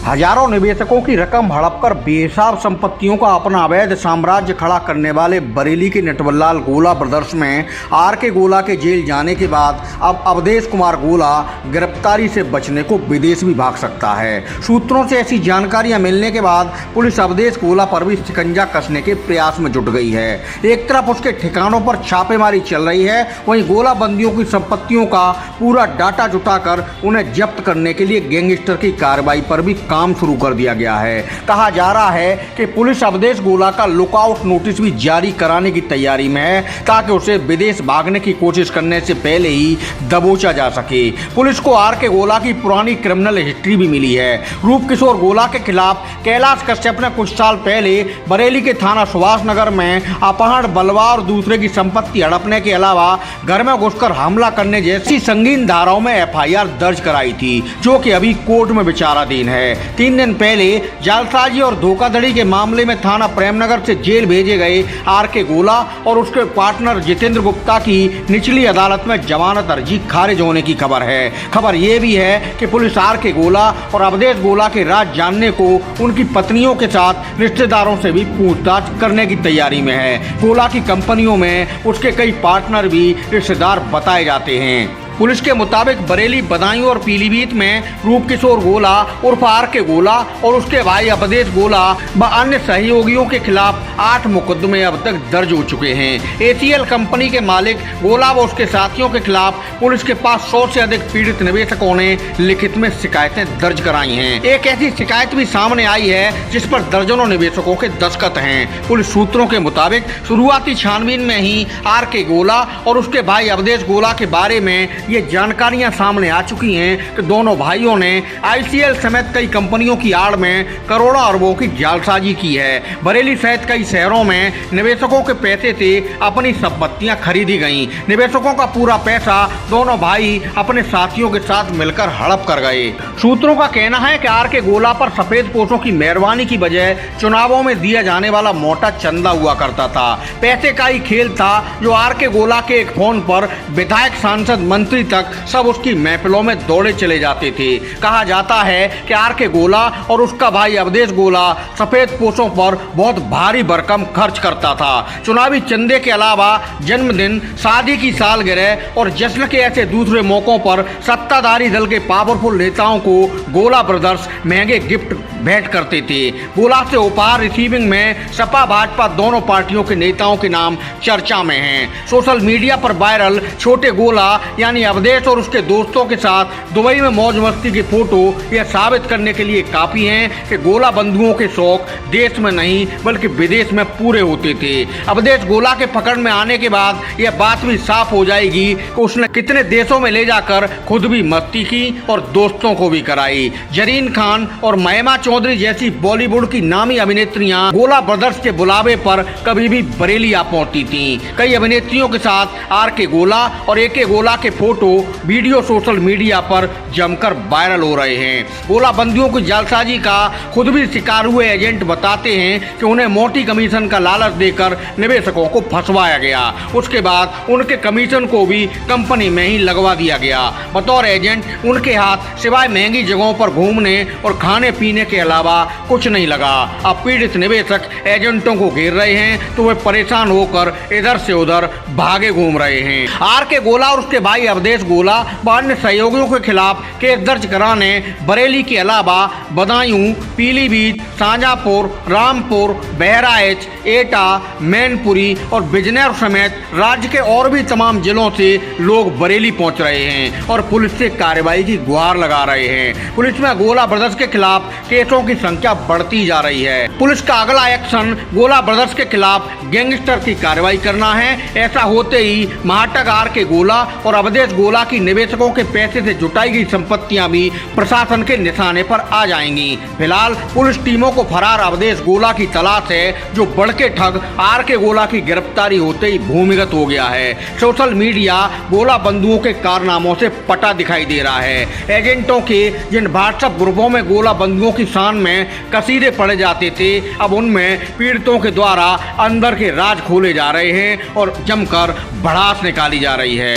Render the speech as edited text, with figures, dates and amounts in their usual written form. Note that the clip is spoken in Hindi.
हजारों निवेशकों की रकम हड़प कर बेहिसाब संपत्तियों का अपना अवैध साम्राज्य खड़ा करने वाले बरेली के नटवरलाल गोला ब्रदर्स में आर.के. गोला के जेल जाने के बाद अब अवधेश कुमार गोला गिरफ्तारी से बचने को विदेश भी भाग सकता है। सूत्रों से ऐसी जानकारियां मिलने के बाद पुलिस अवधेश गोला पर भी शिकंजा कसने के प्रयास में जुट गई है। एक तरफ उसके ठिकानों पर छापेमारी चल रही है, वहीं गोला बंदियों की संपत्तियों का पूरा डाटा जुटाकर उन्हें जब्त करने के लिए गैंगस्टर की कार्रवाई पर भी काम शुरू कर दिया गया है। कहा जा रहा है कि पुलिस अवधेश गोला का लुकआउट नोटिस भी जारी कराने की तैयारी में है, ताकि उसे विदेश भागने की कोशिश करने से पहले ही दबोचा जा सके। पुलिस को आर.के. गोला की पुरानी क्रिमिनल हिस्ट्री भी मिली है। रूप किशोर गोला के खिलाफ कैलाश कश्यप ने कुछ साल पहले बरेली के थाना सुभाष नगर में अपहरण, बलवा और दूसरे की संपत्ति हड़पने के अलावा घर में घुसकर हमला करने जैसी संगीन धाराओं में एफआईआर दर्ज कराई थी, जो कि अभी कोर्ट में विचाराधीन है। 3 दिन पहले जालसाजी और धोखाधड़ी के मामले में थाना प्रेमनगर से जेल भेजे गए आर.के. गोला और उसके पार्टनर जितेंद्र गुप्ता की निचली अदालत में जमानत अर्जी खारिज होने की खबर है। खबर यह भी है कि पुलिस आर.के. गोला और अवधेश गोला के राज जानने को उनकी पत्नियों के साथ रिश्तेदारों से भी पूछताछ करने की तैयारी में है। गोला की कंपनियों में उसके कई पार्टनर भी रिश्तेदार बताए जाते हैं। पुलिस के मुताबिक बरेली, बदायूं और पीलीभीत में रूप किशोर गोला उर्फ आर.के. गोला और उसके भाई अवधेश गोला व अन्य सहयोगियों के खिलाफ 8 मुकदमे अब तक दर्ज हो चुके हैं। एसीएल कंपनी के मालिक गोला व उसके साथियों के खिलाफ पुलिस के पास 100 से अधिक पीड़ित निवेशकों ने लिखित में शिकायतें दर्ज कराई हैं। एक ऐसी शिकायत भी सामने आई है जिस पर दर्जनों निवेशकों के दस्तखत हैं। पुलिस सूत्रों के मुताबिक शुरुआती छानबीन में ही आर.के. गोला और उसके भाई अवधेश गोला के बारे में ये जानकारियां सामने आ चुकी हैं कि दोनों भाइयों ने आईसीएल समेत कई कंपनियों की आड़ में करोड़ों अरबों की जालसाजी की है। बरेली सहित कई शहरों में निवेशकों के पैसे से अपनी संपत्तियां खरीदी गईं। निवेशकों का पूरा पैसा दोनों भाई अपने साथियों के साथ मिलकर हड़प कर गए। सूत्रों का कहना है कि आर.के. गोला पर सफेद पोशों की मेहरबानी की बजाय चुनावों में दिया जाने वाला मोटा चंदा हुआ करता था। पैसे का ही खेल था जो आर.के. गोला के एक फोन पर विधायक, सांसद, मंत्री तक सब उसकी महफिलों में दौड़े चले जाते थे। कहा जाता है कि आर.के. गोला और उसका भाई अवधेश गोला सफेद पोशों पर बहुत भारी भरकम खर्च करता था। चुनावी चंदे के अलावा जन्मदिन, शादी की सालगिरह और जश्न के ऐसे दूसरे मौकों पर सत्ताधारी दल के पावरफुल नेताओं को गोला ब्रदर्स महंगे गिफ्ट भेंट करते थे। गोला से उपहार रिसीविंग में सपा भाजपा दोनों पार्टियों के नेताओं के नाम चर्चा में हैं। सोशल मीडिया पर वायरल छोटे गोला यानी अवधेश और उसके दोस्तों के साथ दुबई में मौज मस्ती की फोटो यह साबित करने के लिए काफी हैं कि गोला बंधुओं के शौक देश में नहीं बल्कि विदेश में पूरे होते थे। अवधेश गोला के पकड़ में आने के बाद यह बात भी साफ हो जाएगी कि उसने कितने देशों में ले जाकर खुद भी मस्ती की और दोस्तों को भी कराई। जरीन खान और महिमा चौधरी जैसी बॉलीवुड की नामी अभिनेत्रियां गोला ब्रदर्स के बुलावे पर कभी भी बरेली आ पहुंचती थीं। कई अभिनेत्रियों के साथ आर.के. गोला और ए.के. गोला के फोटो, वीडियो सोशल मीडिया पर जमकर वायरल हो रहे हैं। गोला बंदियों की जालसाजी का खुद भी शिकार हुए एजेंट बताते हैं कि उन्हें मोटी कमीशन का लालच देकर निवेशकों को फंसवाया गया। उसके बाद उनके कमीशन को भी कंपनी में ही लगवा दिया गया। बतौर एजेंट उनके हाथ सिवाय महंगी जगहों पर घूमने और खाने पीने के अलावा कुछ नहीं लगा। अब पीड़ित निवेशक एजेंटों को घेर रहे हैं तो वे परेशान होकर इधर से उधर भागे घूम रहे हैं। आर.के. गोला और उसके भाई अवधेश गोला व अन्य सहयोगियों के खिलाफ केस दर्ज कराने बरेली के अलावा बदायूं, पीलीभीत, शाहजहांपुर, रामपुर, बहराइच, एटा, मैनपुरी और बिजनौर समेत राज्य के और भी तमाम जिलों से लोग बरेली पहुंच रहे हैं और पुलिस से कार्रवाई की गुहार लगा रहे हैं। पुलिस में गोला ब्रदर्स के खिलाफ केसों की संख्या बढ़ती जा रही है। पुलिस का अगला एक्शन गोला ब्रदर्स के खिलाफ गैंगस्टर की कार्रवाई करना है। ऐसा होते ही महाटक आर.के. गोला और अवधेश गोला की निवेशकों के पैसे से जुटाई गई संपत्तियां भी प्रशासन के निशाने पर आ जाएंगी। फिलहाल पुलिस टीमों को फरार अवधेश गोला की तलाश है, जो बड़के ठग आर.के. गोला की गिरफ्तारी होते ही भूमिगत हो गया है। सोशल मीडिया गोला बंधुओं के कारनामों से पटा दिखाई दे रहा है। एजेंटों के जिन व्हाट्सएप ग्रुपों में गोला बंधुओं की शान में कसीदे पड़े जाते थे, अब उनमें पीड़ितों के द्वारा अंदर के राज खोले जा रहे हैं और जमकर भड़ास निकाली जा रही है।